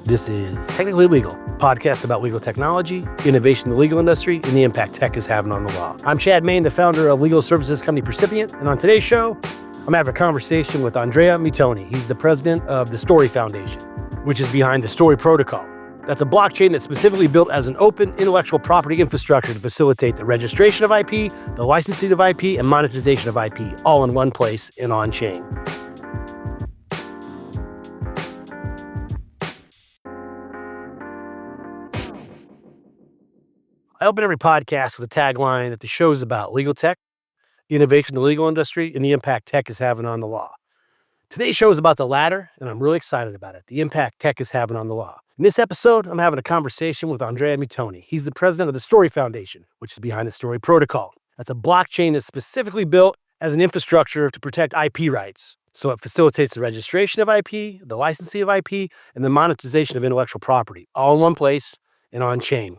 This is Technically Legal, a podcast about legal technology, innovation in the legal industry, and the impact tech is having on the law. I'm Chad Main, the founder of legal services company Percipient, and on today's show, I'm having a conversation with Andrea Muttoni. He's the president of the Story Foundation, which is behind the Story Protocol. That's a blockchain that's specifically built as an open intellectual property infrastructure to facilitate the registration of IP, the licensing of IP, and monetization of IP, all in one place and on-chain. I open every podcast with a tagline that the show is about legal tech, innovation in the legal industry, and the impact tech is having on the law. Today's show is about the latter, and I'm really excited about it, the impact tech is having on the law. In this episode, I'm having a conversation with Andrea Muttoni. He's the president of the Story Foundation, which is behind the Story Protocol. That's a blockchain that's specifically built as an infrastructure to protect IP rights. So it facilitates the registration of IP, the licensing of IP, and the monetization of intellectual property, all in one place and on-chain.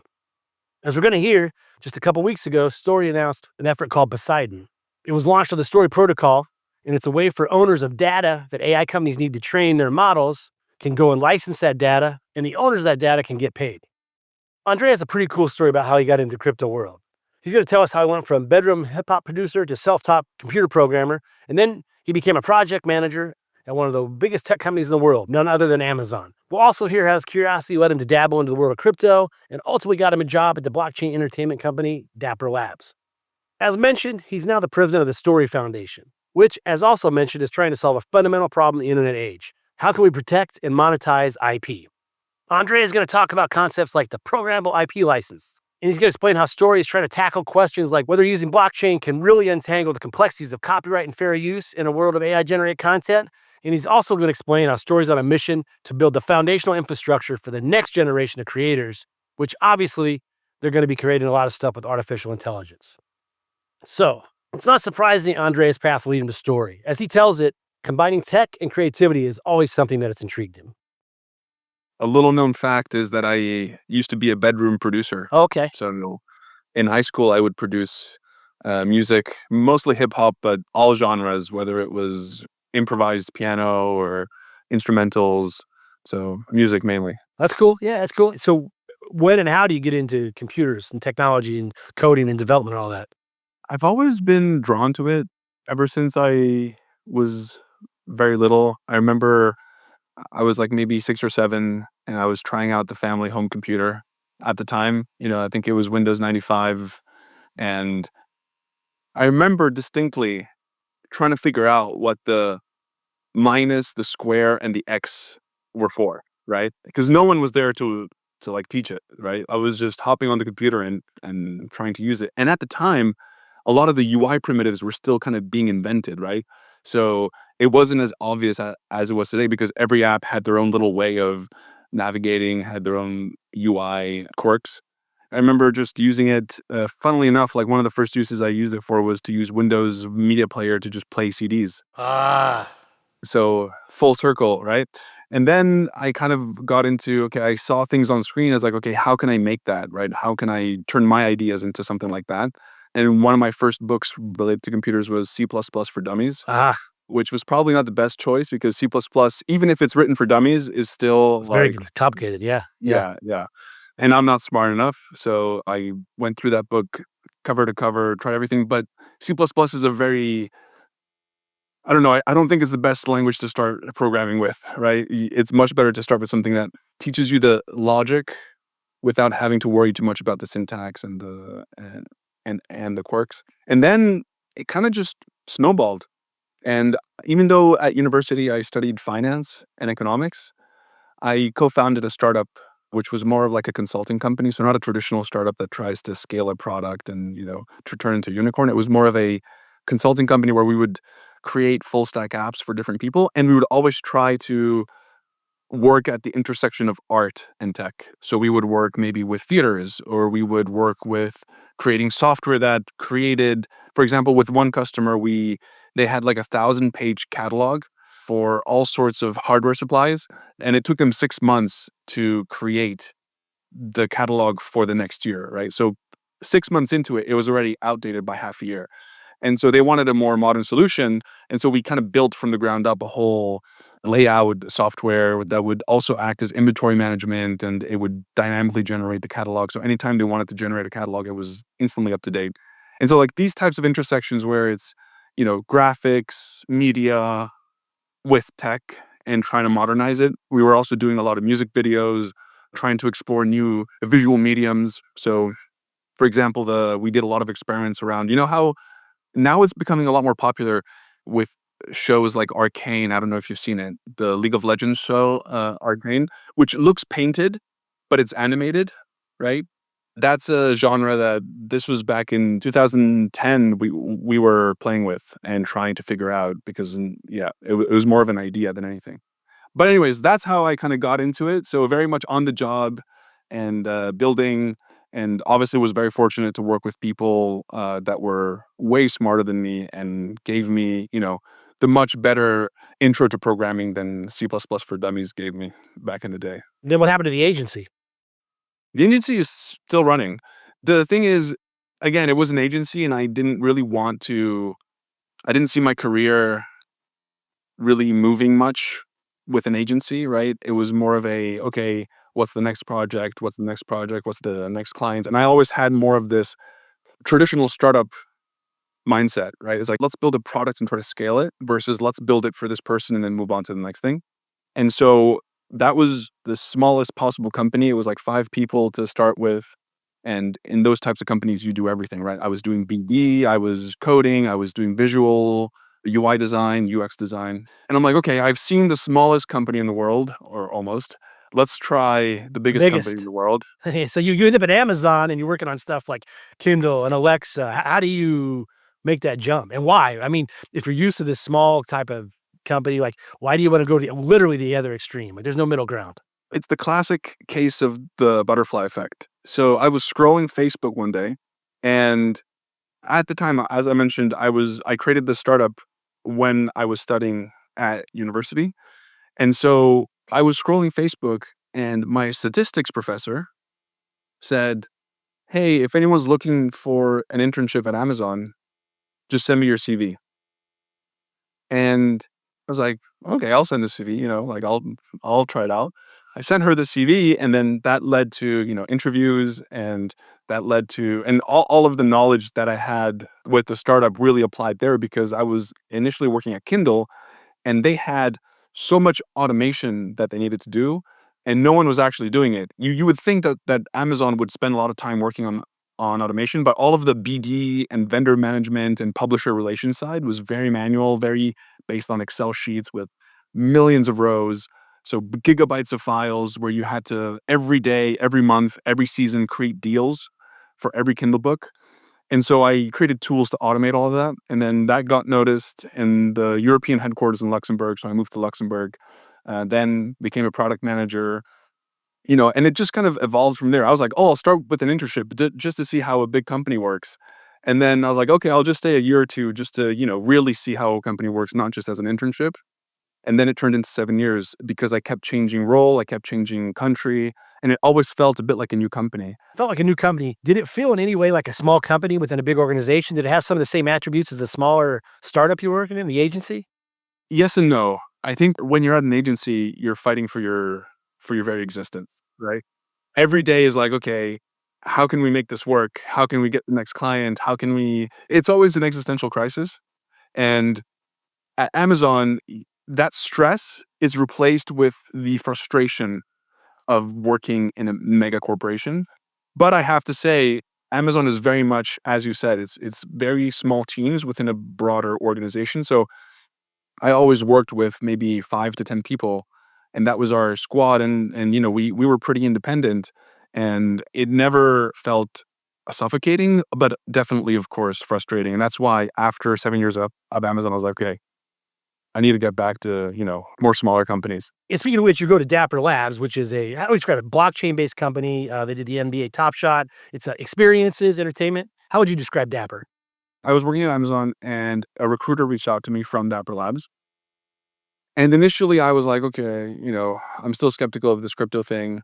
As we're going to hear, just a couple weeks ago, Story announced an effort called Poseidon. It was launched on the Story Protocol, and it's a way for owners of data that AI companies need to train their models can go and license that data, and the owners of that data can get paid. Andrea has a pretty cool story about how he got into the crypto world. He's going to tell us how he went from bedroom hip-hop producer to self-taught computer programmer, and then he became a project manager at one of the biggest tech companies in the world, none other than Amazon. We'll also hear how his curiosity led him to dabble into the world of crypto and ultimately got him a job at the blockchain entertainment company, Dapper Labs. As mentioned, he's now the president of the Story Foundation, which, as also mentioned, is trying to solve a fundamental problem in the internet age. How can we protect and monetize IP? Andrea is going to talk about concepts like the programmable IP license, and he's going to explain how Story is trying to tackle questions like whether using blockchain can really untangle the complexities of copyright and fair use in a world of AI-generated content. And he's also going to explain how Story's on a mission to build the foundational infrastructure for the next generation of creators, which obviously they're going to be creating a lot of stuff with artificial intelligence. So it's not surprising Andrea's path leading to Story. As he tells it, combining tech and creativity is always something that has intrigued him. A little known fact is that I used to be a bedroom producer. Okay. So in high school, I would produce music, mostly hip hop, but all genres, whether it was improvised piano or instrumentals. So music mainly. That's cool. Yeah, that's cool. So when and how do you get into computers and technology and coding and development and all that? I've always been drawn to it ever since I was very little. I remember I was like maybe 6 or 7, and I was trying out the family home computer at the time. I think it was Windows 95, and I remember distinctly trying to figure out what the minus, the square, and the X were for, right? Because no one was there to like teach it, right? I was just hopping on the computer and trying to use it. And at the time, a lot of the UI primitives were still kind of being invented, right? So it wasn't as obvious as it was today because every app had their own little way of navigating, had their own UI quirks. I remember just using it, funnily enough, like one of the first uses I used it for was to use Windows Media Player to just play CDs. So full circle, right? And then I kind of got into, okay, I saw things on screen. I was like, okay, how can I make that, right? How can I turn my ideas into something like that? And one of my first books related to computers was C++ for Dummies, which was probably not the best choice because C++, even if it's written for dummies, is still It's very complicated. Yeah. yeah. And I'm not smart enough. So I went through that book cover to cover, tried everything. But C++ is a very, I don't know, I don't think it's the best language to start programming with, right? It's much better to start with something that teaches you the logic without having to worry too much about the syntax and the quirks. And then it kind of just snowballed. And even though at university I studied finance and economics, I co-founded a startup which was more of like a consulting company. So not a traditional startup that tries to scale a product and, to turn into a unicorn. It was more of a consulting company where we would create full stack apps for different people. And we would always try to work at the intersection of art and tech. So we would work maybe with theaters, or we would work with creating software that created, for example, with one customer, they had like 1,000-page catalog for all sorts of hardware supplies. And it took them 6 months to create the catalog for the next year, right? So 6 months into it, it was already outdated by half a year. And so they wanted a more modern solution. And so we kind of built from the ground up a whole layout software that would also act as inventory management, and it would dynamically generate the catalog. So anytime they wanted to generate a catalog, it was instantly up to date. And so like these types of intersections where it's, graphics, media with tech and trying to modernize it. We were also doing a lot of music videos, trying to explore new visual mediums. So for example, the we did a lot of experiments around, how now it's becoming a lot more popular with shows like Arcane. I don't know if you've seen it, the League of Legends show, Arcane, which looks painted, but it's animated, right? That's a genre that this was back in 2010 we were playing with and trying to figure out because, yeah, it was more of an idea than anything. But anyways, that's how I kinda got into it, so very much on the job and, building, and obviously was very fortunate to work with people, that were way smarter than me and gave me, the much better intro to programming than C++ for Dummies gave me back in the day. Then what happened to the agency? The agency is still running. The thing is, again, it was an agency and I didn't see my career really moving much with an agency, right? It was more of a, okay, what's the next project? What's the next project? What's the next client? And I always had more of this traditional startup mindset, right? It's like, let's build a product and try to scale it versus let's build it for this person and then move on to the next thing. And so that was the smallest possible company. It was like 5 people to start with. And in those types of companies, you do everything, right? I was doing BD, I was coding, I was doing visual, UI design, UX design. And I'm like, okay, I've seen the smallest company in the world, or almost. Let's try the The biggest company in biggest. the world. So you end up at Amazon and you're working on stuff like Kindle and Alexa. How do you make that jump and why? I mean, if you're used to this small type of company, like why do you want to go to literally the other extreme? Like there's no middle ground. It's the classic case of the butterfly effect. So I was scrolling Facebook one day, and at the time, as I mentioned, I created this startup when I was studying at university. And so I was scrolling Facebook and my statistics professor said, "Hey, if anyone's looking for an internship at Amazon, just send me your CV." And I was like, "Okay, I'll send the CV, like I'll try it out." I sent her the CV and then that led to, interviews, and that led to and all of the knowledge that I had with the startup really applied there because I was initially working at Kindle and they had so much automation that they needed to do, and no one was actually doing it. You would think that Amazon would spend a lot of time working on automation, but all of the BD and vendor management and publisher relations side was very manual, very based on Excel sheets with millions of rows. So gigabytes of files where you had to every day, every month, every season create deals for every Kindle book. And so I created tools to automate all of that, and then that got noticed in the European headquarters in Luxembourg, so I moved to Luxembourg, then became a product manager, and it just kind of evolved from there. I was like, "Oh, I'll start with an internship just to see how a big company works." And then I was like, "Okay, I'll just stay a year or 2 just to, really see how a company works, not just as an internship." And then it turned into 7 years because I kept changing role, I kept changing country, and it always felt a bit like a new company. Felt like a new company. Did it feel in any way like a small company within a big organization? Did it have some of the same attributes as the smaller startup you're working in, the agency? Yes and no. I think when you're at an agency, you're fighting for your very existence, right? Every day is like, "Okay, how can we make this work? How can we get the next client? How can we" It's always an existential crisis, and at Amazon, that stress is replaced with the frustration of working in a mega corporation. But I have to say, Amazon is very much, as you said, it's very small teams within a broader organization, so I always worked with maybe 5 to 10 people, and that was our squad, and, we were pretty independent, and it never felt suffocating, but definitely, of course, frustrating, and that's why after 7 years of Amazon, I was like, "Okay, I need to get back to, more smaller companies." And speaking of which, you go to Dapper Labs, which is a how do we describe it? Blockchain-based company. They did the NBA Top Shot. It's experiences, entertainment. How would you describe Dapper? I was working at Amazon, and a recruiter reached out to me from Dapper Labs, and initially, I was like, "Okay, I'm still skeptical of this crypto thing."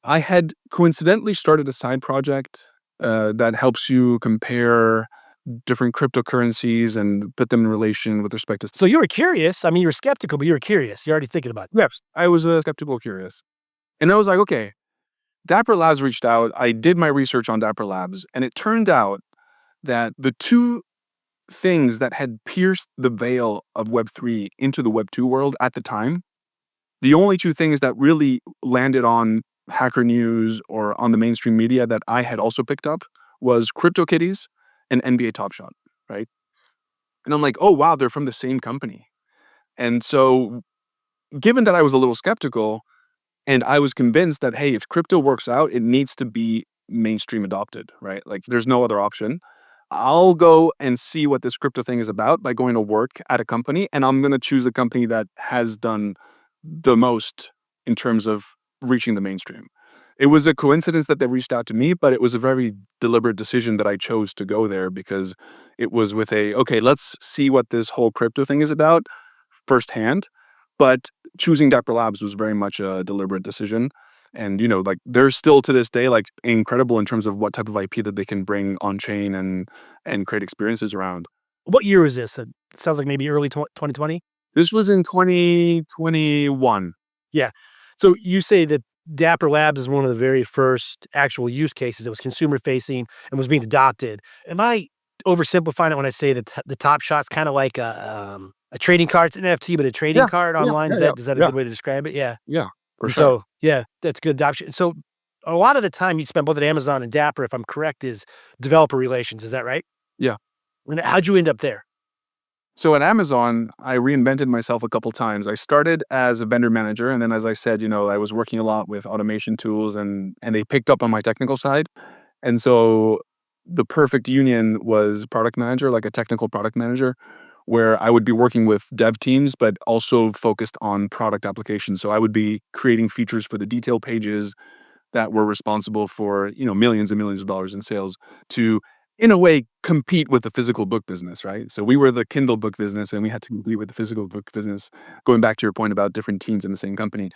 I had coincidentally started a side project, that helps you compare different cryptocurrencies and put them in relation with respect to. So you were curious. I mean, you were skeptical, but you were curious. You're already thinking about it. Yes, I was skeptical, curious, and I was like, okay. Dapper Labs reached out. I did my research on Dapper Labs, and it turned out that the two things that had pierced the veil of Web3 into the Web2 world at the time, the only two things that really landed on Hacker News or on the mainstream media that I had also picked up was CryptoKitties and NBA Top Shot, right? And I'm like, oh wow, they're from the same company. And so, given that I was a little skeptical, and I was convinced that, hey, if crypto works out, it needs to be mainstream adopted, right? Like, there's no other option. I'll go and see what this crypto thing is about by going to work at a company, and I'm going to choose a company that has done the most in terms of reaching the mainstream. It was a coincidence that they reached out to me, but it was a very deliberate decision that I chose to go there because it was with okay, let's see what this whole crypto thing is about firsthand. But choosing Dapper Labs was very much a deliberate decision. And, like, they're still to this day, like, incredible in terms of what type of IP that they can bring on chain and create experiences around. What year was this? It sounds like maybe early 2020. This was in 2021. Yeah. So you say that Dapper Labs is one of the very first actual use cases that was consumer facing and was being adopted. Am I oversimplifying it when I say that the Top Shot's kind of like a trading card? It's an NFT, but a trading Yeah, card yeah, online. yeah, yeah, Is that a yeah, good way to describe it? Yeah. yeah, for And sure. so, yeah, that's good adoption. So a lot of the time you spend both at Amazon and Dapper, if I'm correct, is developer relations. Is that right? Yeah. And how'd you end up there? So at Amazon, I reinvented myself a couple times. I started as a vendor manager, and then, as I said, I was working a lot with automation tools, and they picked up on my technical side. And so the perfect union was product manager, like a technical product manager, where I would be working with dev teams, but also focused on product applications. So I would be creating features for the detail pages that were responsible for, millions and millions of dollars in sales to, in a way, compete with the physical book business, right? So we were the Kindle book business and we had to compete with the physical book business, going back to your point about different teams in the same company.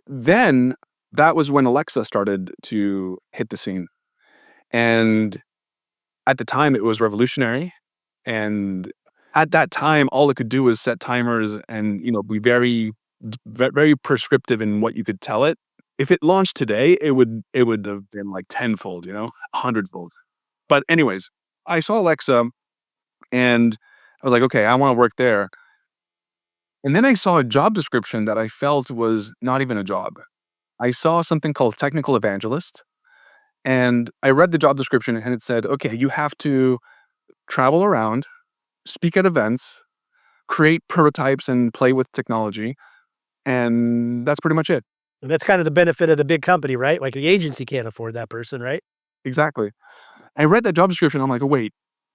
Then that was when Alexa started to hit the scene. And at the time, it was revolutionary. And at that time, all it could do was set timers and, be very prescriptive in what you could tell it. If it launched today, it would have been like tenfold, a hundredfold. But anyways, I saw Alexa and I was like, okay, I want to work there. And then I saw a job description that I felt was not even a job. I saw something called technical evangelist. And I read the job description and it said, okay, you have to travel around, speak at events, create prototypes, and play with technology. And that's pretty much it. And that's kind of the benefit of the big company, right? Like the agency can't afford that person, right? Exactly. I read that job description. I'm like, oh, wait,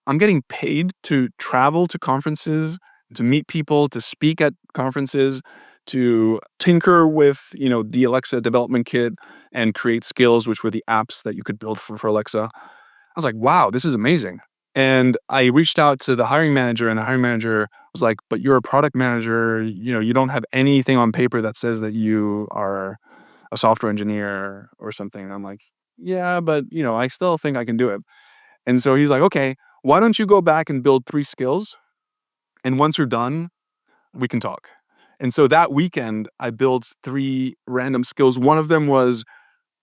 I'm getting paid to travel to conferences, to meet people, to speak at conferences, to tinker with, the Alexa development kit and create skills, which were the apps that you could build for Alexa. I was like, wow, this is amazing. And I reached out to the hiring manager, and the hiring manager was like, but you're a product manager. You don't have anything on paper that says that you are a software engineer or something. And I'm like, yeah, but, I still think I can do it. And so he's like, okay, why don't you go back and build 3 skills? And once you're done, we can talk. And so that weekend, I built 3 random skills. One of them was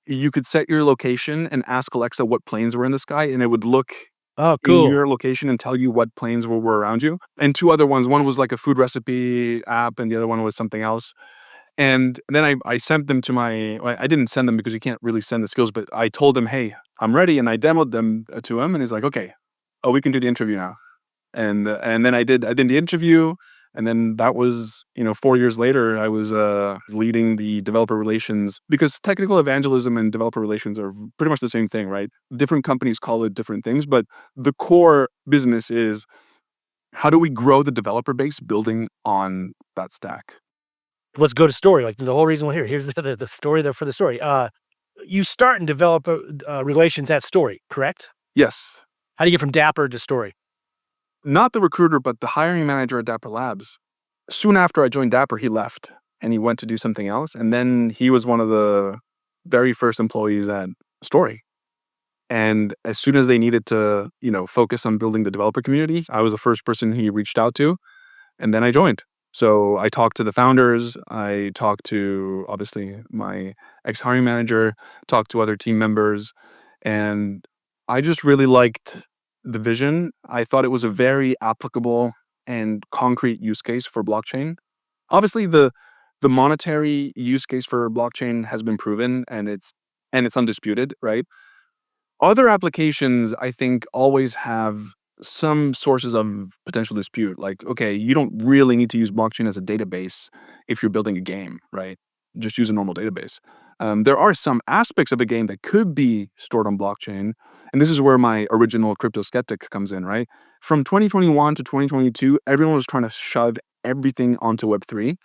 you could set your location and ask Alexa what planes were in the sky, and it would look Oh, in cool. your location and tell you what planes were around you. And 2 other ones, one was like a food recipe app, and the other one was something else. And then I sent them to I didn't send them because you can't really send the skills, but I told him, "Hey, I'm ready," and I demoed them to him, and he's like, "Okay, oh, we can do the interview now." And then I did the interview, and then that was, 4 years later, I was, leading the developer relations because technical evangelism and developer relations are pretty much the same thing, right? Different companies call it different things, but the core business is how do we grow the developer base building on that stack? Let's go to story. Like the whole reason we're here. Here's the story there for the story. You start and develop relations at story, correct? Yes. How do you get from Dapper to story? Not the recruiter, but the hiring manager at Dapper Labs. Soon after I joined Dapper, he left and he went to do something else. And then he was one of the very first employees at Story. And as soon as they needed to, focus on building the developer community, I was the first person he reached out to, and then I joined. So I talked to the founders, I talked to obviously my ex-hiring manager, talked to other team members, and I just really liked the vision. I thought it was a very applicable and concrete use case for blockchain. Obviously, the monetary use case for blockchain has been proven, and it's undisputed, right? Other applications, I think, always have some sources of potential dispute. Like, okay, you don't really need to use blockchain as a database if you're building a game, right? Just use a normal database. There are some aspects of a game that could be stored on blockchain. And this is where my original crypto skeptic comes in, right? From 2021 to 2022, everyone was trying to shove everything onto Web3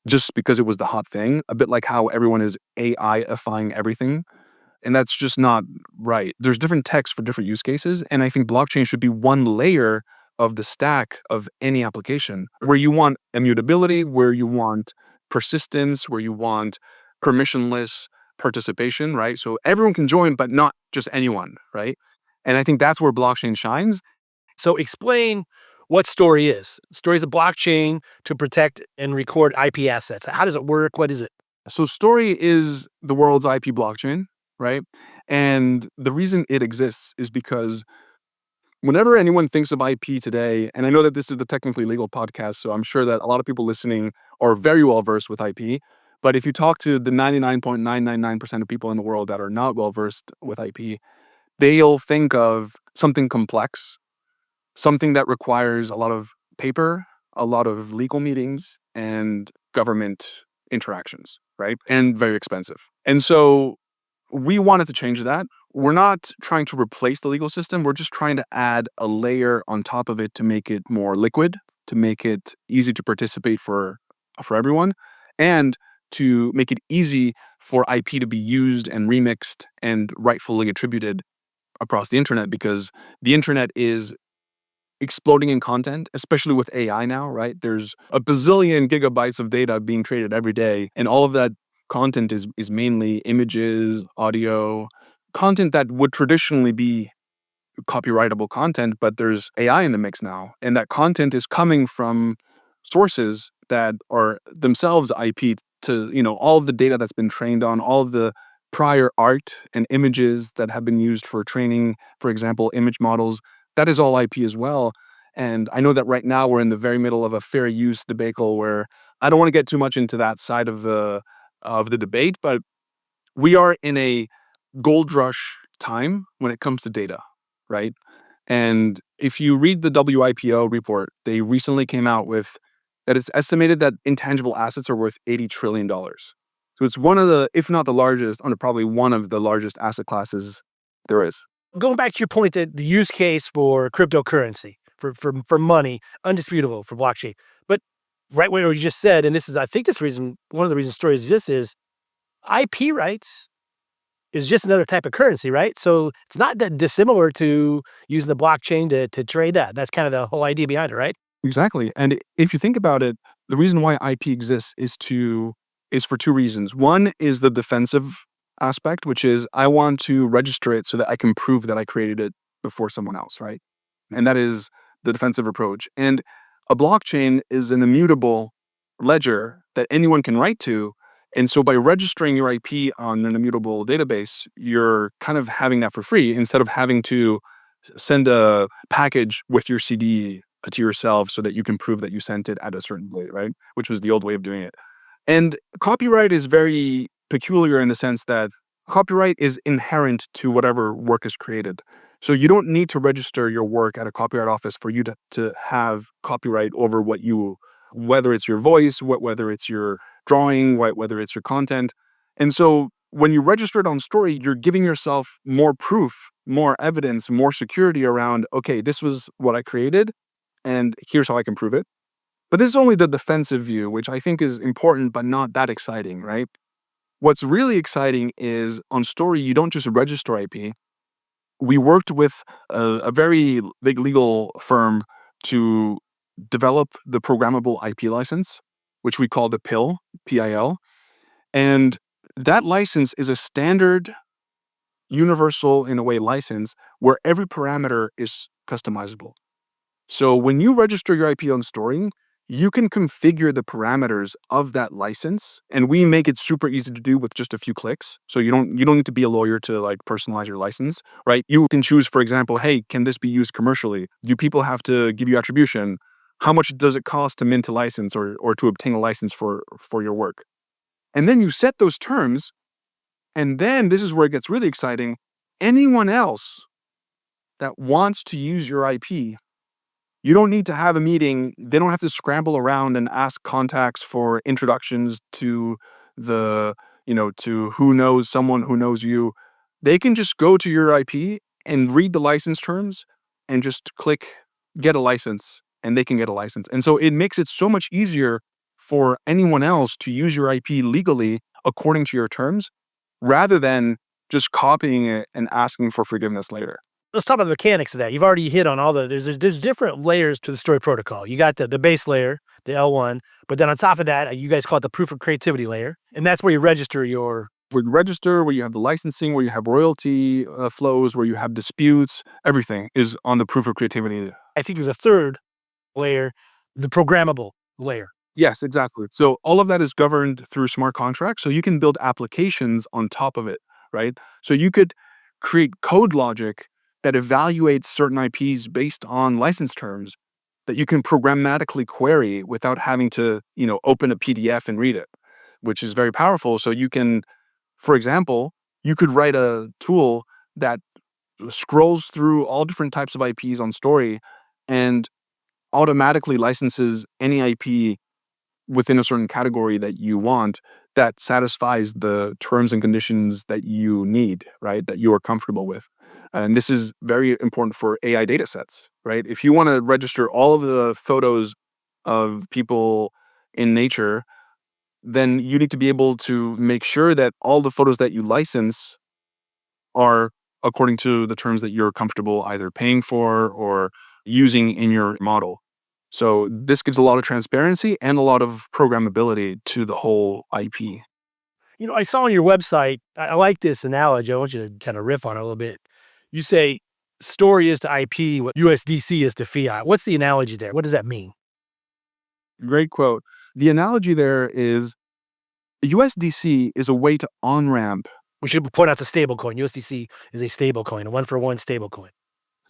just because it was the hot thing, a bit like how everyone is AI-ifying everything. And that's just not right. There's different techs for different use cases, and I think blockchain should be one layer of the stack of any application where you want immutability, where you want persistence, where you want permissionless participation, right? So everyone can join, but not just anyone, right? And I think that's where blockchain shines. So explain what Story is. Story is a blockchain to protect and record IP assets. How does it work? What is it? So Story is the world's IP blockchain, right? And the reason it exists is because whenever anyone thinks of IP today, and I know that this is the technically legal podcast, so I'm sure that a lot of people listening are very well versed with IP. But if you talk to the 99.999% of people in the world that are not well versed with IP, they'll think of something complex, something that requires a lot of paper, a lot of legal meetings, and government interactions, right? And very expensive. And so we wanted to change that. We're not trying to replace the legal system. We're just trying to add a layer on top of it to make it more liquid, to make it easy to participate for everyone, and to make it easy for IP to be used and remixed and rightfully attributed across the internet, because the internet is exploding in content, especially with AI now, right? There's a bazillion gigabytes of data being created every day, and all of that content is mainly images, audio, content that would traditionally be copyrightable content, but there's AI in the mix now, and that content is coming from sources that are themselves IP to, all of the data that's been trained on, all of the prior art and images that have been used for training, for example, image models, that is all IP as well. And I know that right now we're in the very middle of a fair use debacle where I don't want to get too much into that side of the debate, but we are in a gold rush time when it comes to data, right? And if you read the WIPO report, they recently came out with that it's estimated that intangible assets are worth $80 trillion. So it's one of the, if not the largest, probably one of the largest asset classes there is. Going back to your point that the use case for cryptocurrency, for money, undisputable for blockchain. But right where you just said, and this is, I think, this reason, one of the reasons stories exist is IP rights is just another type of currency, right? So it's not that dissimilar to using the blockchain to trade that. That's kind of the whole idea behind it, right? Exactly. And if you think about it, the reason why IP exists is for two reasons. One is the defensive aspect, which is I want to register it so that I can prove that I created it before someone else, right? And that is the defensive approach. And a blockchain is an immutable ledger that anyone can write to. And so by registering your IP on an immutable database, you're kind of having that for free instead of having to send a package with your CD to yourself so that you can prove that you sent it at a certain date, right? Which was the old way of doing it. And copyright is very peculiar in the sense that copyright is inherent to whatever work is created. So you don't need to register your work at a copyright office for you to have copyright over whether it's your voice, whether it's your drawing, whether it's your content. And so when you register it on Story, you're giving yourself more proof, more evidence, more security around, okay, this was what I created, and here's how I can prove it. But this is only the defensive view, which I think is important, but not that exciting, right? What's really exciting is on Story, you don't just register IP. We worked with a very big legal firm to develop the programmable IP license, which we call the PIL, PIL. And that license is a standard universal, in a way, license where every parameter is customizable. So when you register your IP on Story, you can configure the parameters of that license, and we make it super easy to do with just a few clicks. So you don't need to be a lawyer to like personalize your license, right? You can choose, for example, hey, can this be used commercially? Do people have to give you attribution? How much does it cost to mint a license or to obtain a license for your work? And then you set those terms, and then this is where it gets really exciting. Anyone else that wants to use your IP, you don't need to have a meeting. They don't have to scramble around and ask contacts for introductions to the, to who knows someone who knows you. They can just go to your IP and read the license terms and just click get a license, and they can get a license. And so it makes it so much easier for anyone else to use your IP legally according to your terms rather than just copying it and asking for forgiveness later. Let's talk about the mechanics of that. You've already hit on all there's different layers to the story protocol. You got the base layer, the L1, but then on top of that, you guys call it the proof of creativity layer, and that's where you register your. Where you register, where you have the licensing, where you have royalty flows, where you have disputes, everything is on the proof of creativity. I think there's a third layer, the programmable layer. Yes, exactly. So all of that is governed through smart contracts. So you can build applications on top of it, right? So you could create code logic that evaluates certain IPs based on license terms that you can programmatically query without having to, open a PDF and read it, which is very powerful. So you can, for example, you could write a tool that scrolls through all different types of IPs on Story and automatically licenses any IP within a certain category that you want that satisfies the terms and conditions that you need, right? That you are comfortable with. And this is very important for AI data sets, right? If you want to register all of the photos of people in nature, then you need to be able to make sure that all the photos that you license are according to the terms that you're comfortable either paying for or using in your model. So this gives a lot of transparency and a lot of programmability to the whole IP. I saw on your website, I like this analogy. I want you to kind of riff on it a little bit. You say story is to IP what USDC is to fiat. What's the analogy there? What does that mean? Great quote. The analogy there is USDC is a way to on ramp. We should point out the stable coin. USDC is a stable coin, a one for one stable coin.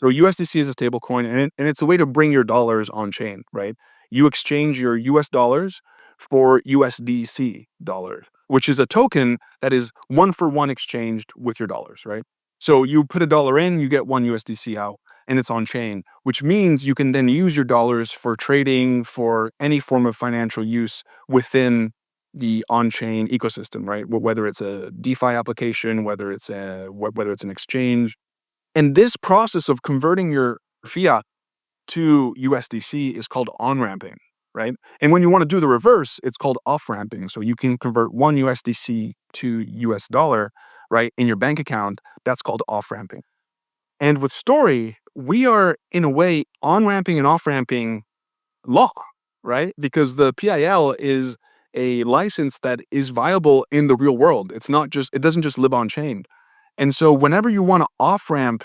So USDC is a stable coin, and it's a way to bring your dollars on chain, right? You exchange your US dollars for USDC dollars, which is a token that is one for one exchanged with your dollars, right? So you put a dollar in, you get one USDC out, and it's on chain, which means you can then use your dollars for trading, for any form of financial use within the on-chain ecosystem, right? Whether it's a DeFi application, whether it's an exchange, and this process of converting your fiat to USDC is called on-ramping, right? And when you want to do the reverse, it's called off-ramping. So you can convert one USDC to US dollar, right, in your bank account. That's called off-ramping. And with Story, we are in a way on-ramping and off-ramping law, right? Because the PIL is a license that is viable in the real world. It doesn't just live on chain. And so whenever you want to off-ramp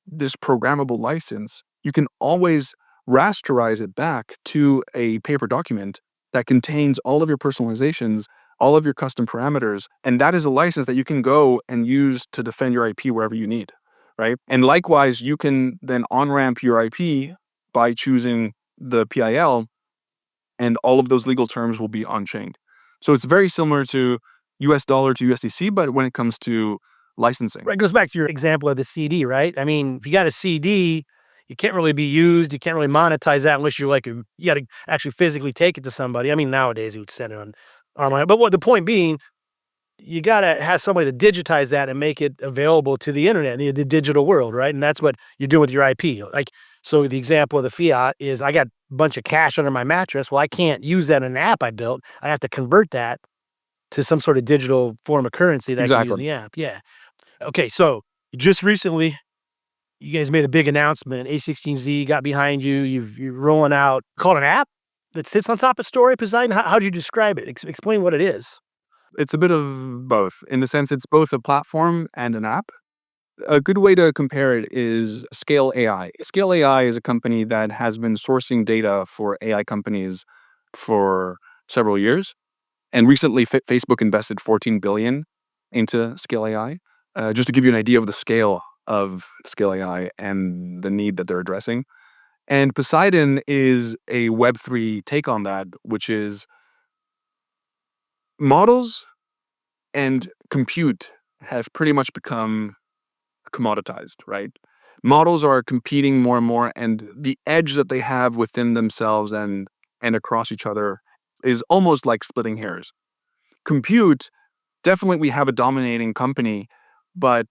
this programmable license, you can always rasterize it back to a paper document that contains all of your personalizations, all of your custom parameters, and that is a license that you can go and use to defend your IP wherever you need, right? And likewise, you can then on-ramp your IP by choosing the PIL, and all of those legal terms will be on-chained. So it's very similar to US dollar to USDC, but when it comes to licensing. Right, it goes back to your example of the CD, right? I mean, if you got a CD, you can't really be used. You can't really monetize that unless you're like, you got to actually physically take it to somebody. I mean, nowadays you would send it on online. But what the point being, you got to have somebody to digitize that and make it available to the internet, the digital world, right? And that's what you're doing with your IP. Like, so the example of the fiat is I got a bunch of cash under my mattress. Well, I can't use that in an app I built. I have to convert that to some sort of digital form of currency that I can use in Exactly. the app. Yeah. Okay, so just recently, you guys made a big announcement. A16Z got behind you. You're rolling out called an app that sits on top of Story Poseidon. How do you describe it? Explain what it is. It's a bit of both. In the sense, it's both a platform and an app. A good way to compare it is Scale AI. Scale AI is a company that has been sourcing data for AI companies for several years. And recently, Facebook invested 14 billion into Scale AI. Just to give you an idea of the scale of Scale AI and the need that they're addressing. And Poseidon is a Web3 take on that, which is models and compute have pretty much become commoditized, right? Models are competing more and more, and the edge that they have within themselves and across each other is almost like splitting hairs. Compute, definitely we have a dominating company, but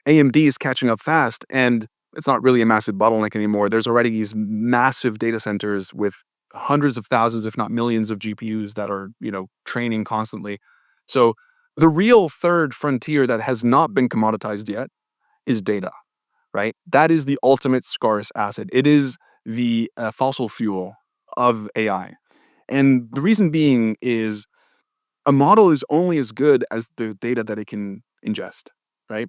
AMD is catching up fast, and it's not really a massive bottleneck anymore. There's already these massive data centers with hundreds of thousands, if not millions of GPUs that are, training constantly. So the real third frontier that has not been commoditized yet is data, right? That is the ultimate scarce asset. It is the fossil fuel of AI. And the reason being is a model is only as good as the data that it can ingest, right?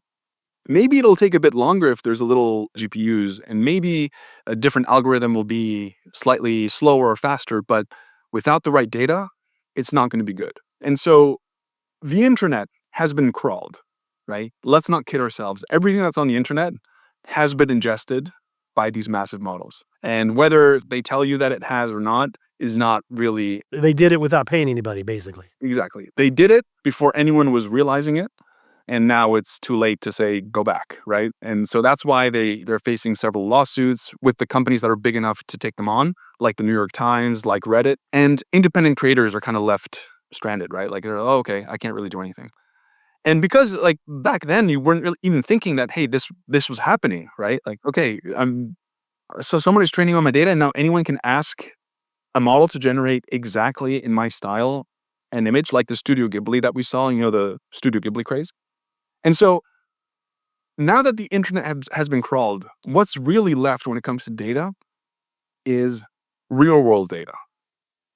Maybe it'll take a bit longer if there's a little GPUs, and maybe a different algorithm will be slightly slower or faster, but without the right data, it's not going to be good. And so the internet has been crawled, right? Let's not kid ourselves. Everything that's on the internet has been ingested by these massive models. And whether they tell you that it has or not is not really They did it without paying anybody, basically. exactly. They did it before anyone was realizing it. And now it's too late to say go back, right? And so that's why they're facing several lawsuits with the companies that are big enough to take them on, like the New York Times, like Reddit, and independent creators are kind of left stranded, right? Like they're, oh, okay, I can't really do anything. And because like back then you weren't really even thinking that, hey, this was happening, right? Like, okay, so someone is training on my data, and now anyone can ask a model to generate exactly in my style an image, like the Studio Ghibli that we saw, the Studio Ghibli craze. And so now that the internet has been crawled, what's really left when it comes to data is real world data.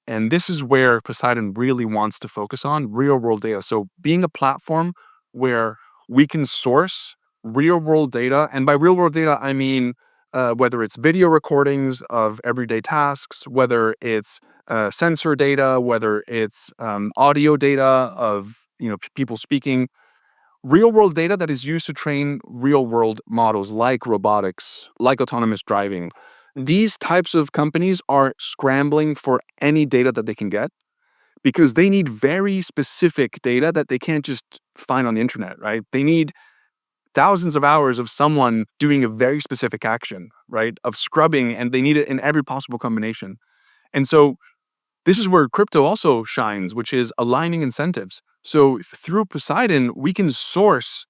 And this is where Poseidon really wants to focus on real world data. So being a platform where we can source real world data, and by real world data, I mean whether it's video recordings of everyday tasks, whether it's sensor data, whether it's audio data of people speaking, real world data that is used to train real world models like robotics, like autonomous driving. These types of companies are scrambling for any data that they can get because they need very specific data that they can't just find on the internet, right? They need thousands of hours of someone doing a very specific action, right? Of scrubbing, and they need it in every possible combination. And so this is where crypto also shines, which is aligning incentives. So through Poseidon, we can source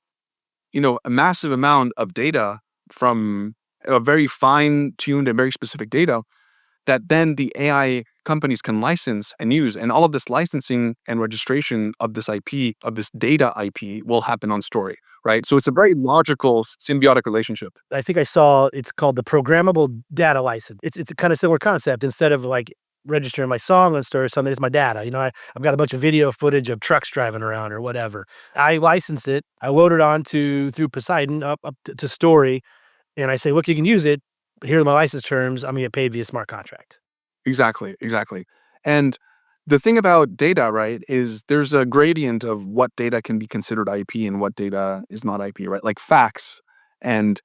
a massive amount of data from a very fine-tuned and very specific data that then the AI companies can license and use. And all of this licensing and registration of this IP, of this data IP, will happen on Story, right? So it's a very logical symbiotic relationship. I think I saw it's called the programmable data license. It's a kind of similar concept. Instead of like registering my song on store or something, it's my data. I've got a bunch of video footage of trucks driving around or whatever. I license it. I load it on through Poseidon up to Story, and I say, look, you can use it. Here are my license terms. I'm gonna get paid via smart contract. Exactly, exactly. And the thing about data, right, is there's a gradient of what data can be considered IP and what data is not IP, right? Like facts and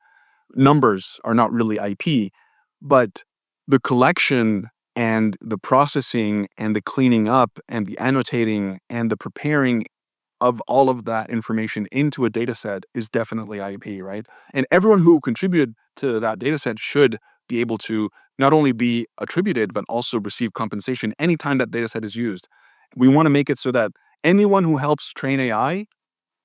numbers are not really IP, but the collection and the processing and the cleaning up and the annotating and the preparing of all of that information into a data set is definitely IP, right? And everyone who contributed to that data set should be able to not only be attributed, but also receive compensation anytime that data set is used. We want to make it so that anyone who helps train AI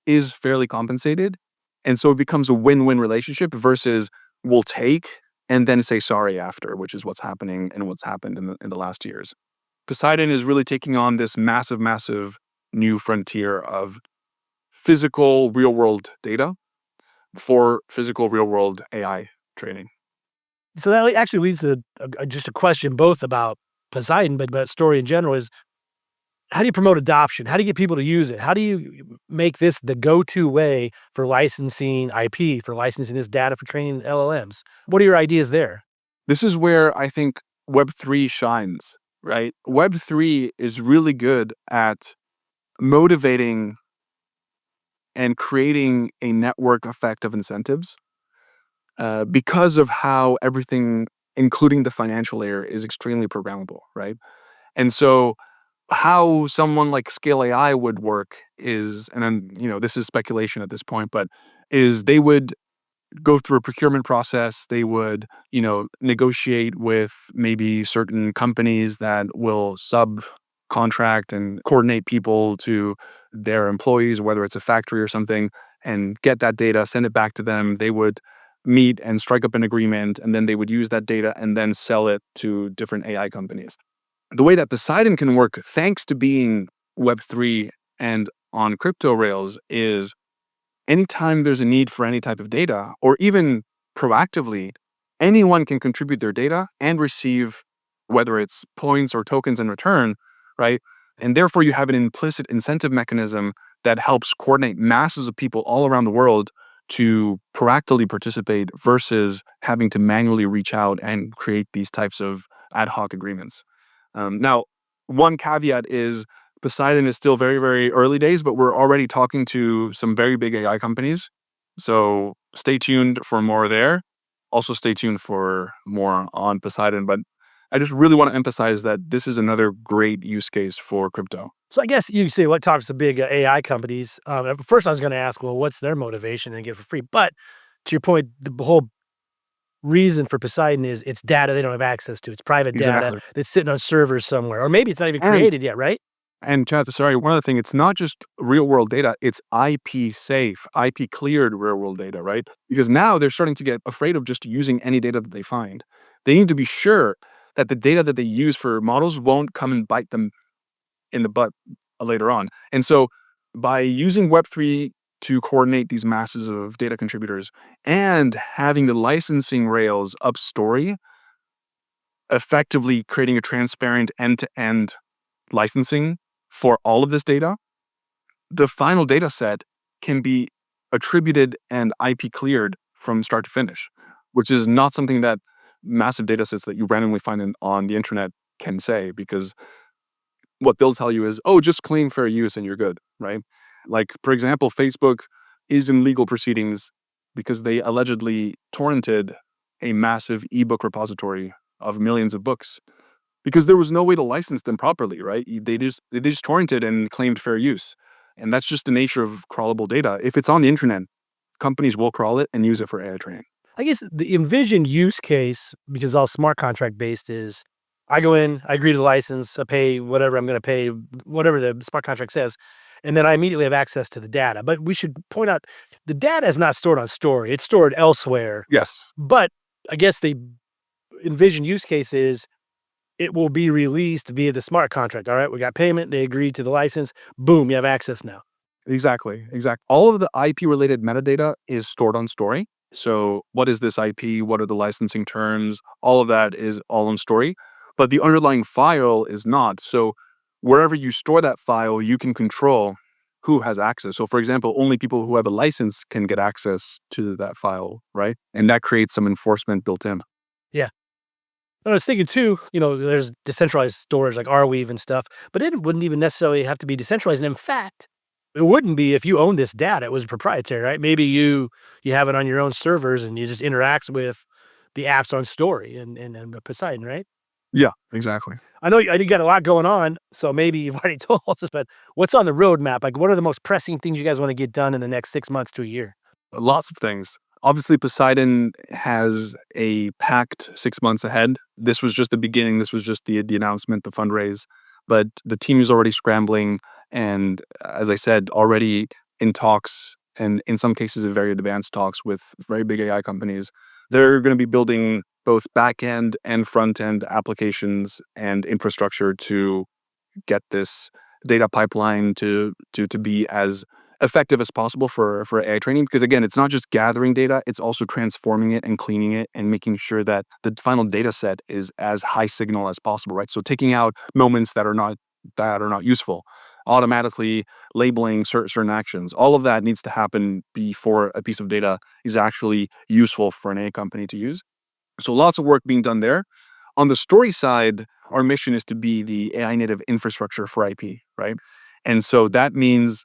is fairly compensated. And so it becomes a win-win relationship versus we'll take and then say sorry after, which is what's happening and what's happened in the last years. Poseidon is really taking on this massive, massive new frontier of physical real world data for physical real world AI training. So that actually leads to just a question both about Poseidon, but Story in general is how do you promote adoption? How do you get people to use it? How do you make this the go-to way for licensing IP, for licensing this data for training LLMs? What are your ideas there? This is where I think Web3 shines, right? Web3 is really good at motivating and creating a network effect of incentives because of how everything, including the financial layer, is extremely programmable, right? And so, how someone like Scale AI would work is, and then, this is speculation at this point, but is they would go through a procurement process. They would, negotiate with maybe certain companies that will subcontract and coordinate people to their employees, whether it's a factory or something, and get that data, send it back to them. They would meet and strike up an agreement, and then they would use that data and then sell it to different AI companies. The way that Poseidon can work, thanks to being Web3 and on crypto rails, is anytime there's a need for any type of data, or even proactively, anyone can contribute their data and receive, whether it's points or tokens in return, right? And therefore, you have an implicit incentive mechanism that helps coordinate masses of people all around the world to proactively participate versus having to manually reach out and create these types of ad hoc agreements. Now, one caveat is Poseidon is still very, very early days, but we're already talking to some very big AI companies. So stay tuned for more there. Also, stay tuned for more on Poseidon. But I just really want to emphasize that this is another great use case for crypto. So I guess you say what talks to big AI companies. At first, I was going to ask, well, what's their motivation and get it for free? But to your point, the whole reason for Poseidon is it's data they don't have access to. It's private data Exactly. that's sitting on servers somewhere, or maybe it's not even And created yet, right? Chad, sorry, one other thing, it's not just real world data, it's IP safe, IP cleared real world data, right? Because now they're starting to get afraid of just using any data that they find. They need to be sure that the data that they use for models won't come and bite them in the butt later on. And so by using Web3 to coordinate these masses of data contributors and having the licensing rails up story, effectively creating a transparent end-to-end licensing for all of this data, the final data set can be attributed and IP cleared from start to finish, which is not something that massive data sets that you randomly find on the internet can say, because what they'll tell you is, oh, just claim fair use and you're good, right? Like, for example, Facebook is in legal proceedings because they allegedly torrented a massive ebook repository of millions of books because there was no way to license them properly, right? They just torrented and claimed fair use. And that's just the nature of crawlable data. If it's on the internet, companies will crawl it and use it for AI training. I guess the envisioned use case, because all smart contract based, is I go in, I agree to the license, I pay whatever I'm going to pay, whatever the smart contract says, and then I immediately have access to the data. But we should point out the data is not stored on story; it's stored elsewhere. Yes. But I guess the envisioned use case is it will be released via the smart contract. All right, we got payment, they agreed to the license, boom, you have access now. Exactly. All of the IP related metadata is stored on Story. So, what is this IP? What are the licensing terms? All of that is all on Story, but the underlying file is not. So, wherever you store that file, you can control who has access. So, for example, only people who have a license can get access to that file, right? And that creates some enforcement built in. Yeah. I was thinking too, there's decentralized storage like Arweave and stuff, but it wouldn't even necessarily have to be decentralized. And in fact, it wouldn't be if you own this data. It was proprietary, right? Maybe you have it on your own servers and you just interact with the apps on Story and Poseidon, right? Yeah, exactly. I know you got a lot going on, so maybe you've already told us, but what's on the roadmap? Like, what are the most pressing things you guys want to get done in the next 6 months to a year? Lots of things. Obviously, Poseidon has a packed 6 months ahead. This was just the beginning. This was just the announcement, the fundraise. But the team is already scrambling, and as I said, already in talks, and in some cases, in very advanced talks with very big AI companies. They're going to be building both back end and front end applications and infrastructure to get this data pipeline to be as effective as possible for AI training. Because again, it's not just gathering data, it's also transforming it and cleaning it and making sure that the final data set is as high signal as possible, right? So taking out moments that are not that are not useful, automatically labeling certain actions. All of that needs to happen before a piece of data is actually useful for an AI company to use. So lots of work being done there. On the story side, our mission is to be the AI native infrastructure for IP, right? And so that means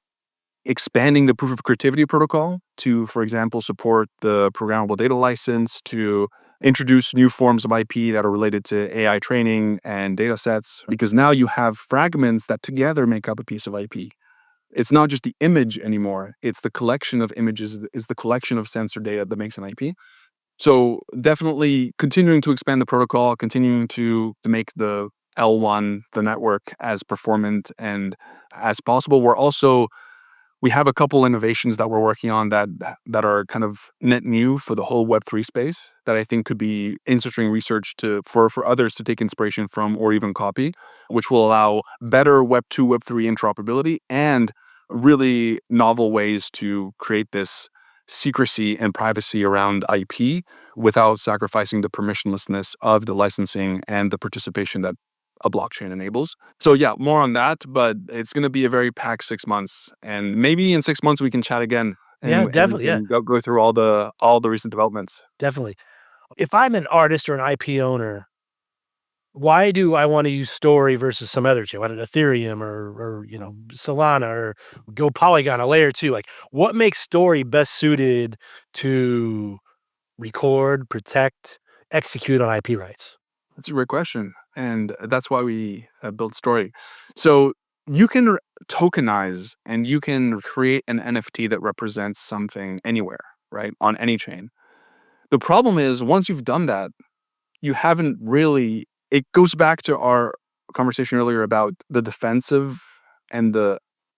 expanding the proof of creativity protocol to, for example, support the programmable data license, to introduce new forms of IP that are related to AI training and data sets, because now you have fragments that together make up a piece of IP. It's not just the image anymore. It's the collection of images, it's the collection of sensor data that makes an IP. So definitely continuing to expand the protocol, continuing to make the L1, the network, as performant and as possible. We have a couple innovations that we're working on that are kind of net new for the whole Web3 space that I think could be interesting research for others to take inspiration from or even copy, which will allow better Web2, Web3 interoperability and really novel ways to create this secrecy and privacy around IP without sacrificing the permissionlessness of the licensing and the participation that a blockchain enables. So yeah, more on that, but it's going to be a very packed 6 months, and maybe in 6 months we can chat again Yeah, and we definitely. Yeah, can go through all the recent developments. definitely. If I'm an artist or an IP owner, why do I want to use Story versus some other chain? Why did Ethereum or Solana or go Polygon a layer two? Like, what makes Story best suited to record, protect, execute on IP rights? That's a great question, and that's why we built Story. So you can tokenize and you can create an NFT that represents something anywhere, right, on any chain. The problem is once you've done that, you haven't really it goes back to our conversation earlier about the defensive and the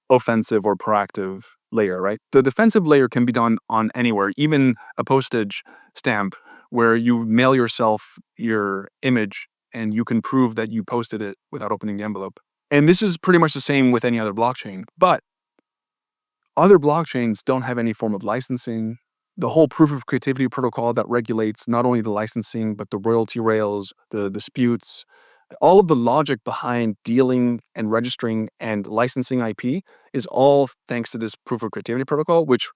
offensive or proactive layer, right? The defensive layer can be done on anywhere, even a postage stamp where you mail yourself your image and you can prove that you posted it without opening the envelope. And this is pretty much the same with any other blockchain. But other blockchains don't have any form of licensing. The whole proof of creativity protocol that regulates not only the licensing, but the royalty rails, the disputes, all of the logic behind dealing and registering and licensing IP is all thanks to this proof of creativity protocol, which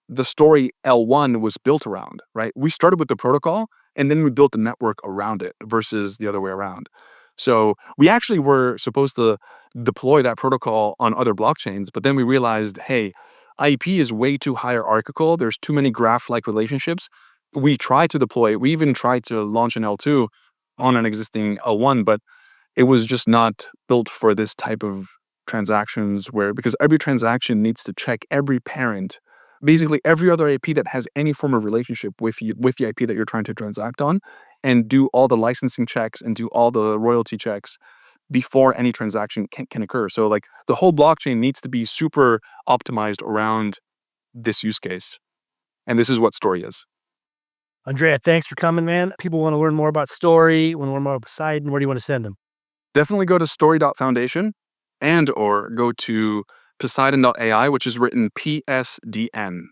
the story L1 was built around, right? We started with the protocol and then we built the network around it versus the other way around. So we actually were supposed to deploy that protocol on other blockchains, but then we realized, hey, IP is way too hierarchical. There's too many graph-like relationships. We tried to deploy it. We even tried to launch an L2 on an existing L1, but it was just not built for this type of transactions because every transaction needs to check every parent, basically every other IP that has any form of relationship with the IP that you're trying to transact on, and do all the licensing checks and do all the royalty checks before any transaction can occur. So like the whole blockchain needs to be super optimized around this use case. And this is what Story is. Andrea, thanks for coming, man. People want to learn more about Story, want to learn more about Poseidon. Where do you want to send them? Definitely go to story.foundation and or go to Poseidon.ai, which is written psdn.ai,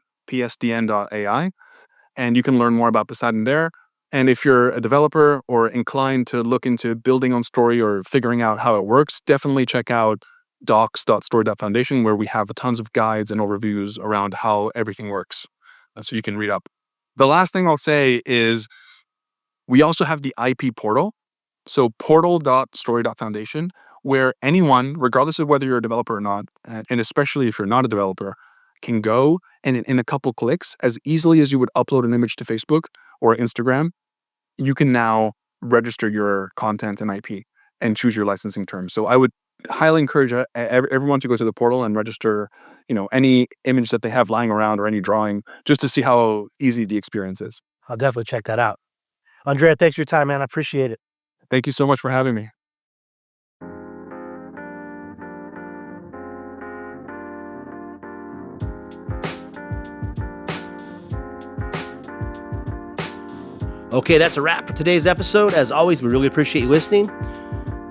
and you can learn more about Poseidon there. And if you're a developer or inclined to look into building on Story or figuring out how it works, definitely check out docs.story.foundation, where we have tons of guides and overviews around how everything works, so you can read up. The last thing I'll say is we also have the IP portal. So portal.story.foundation, where anyone, regardless of whether you're a developer or not, and especially if you're not a developer, can go and in a couple clicks, as easily as you would upload an image to Facebook or Instagram, you can now register your content and IP and choose your licensing terms. So I would highly encourage everyone to go to the portal and register, any image that they have lying around or any drawing, just to see how easy the experience is. I'll definitely check that out. Andrea, thanks for your time, man. I appreciate it. Thank you so much for having me. Okay, that's a wrap for today's episode. As always, we really appreciate you listening.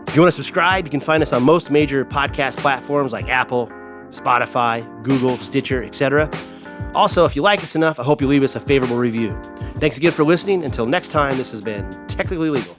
If you want to subscribe, you can find us on most major podcast platforms like Apple, Spotify, Google, Stitcher, etc. Also, if you like us enough, I hope you leave us a favorable review. Thanks again for listening. Until next time, this has been Technically Legal.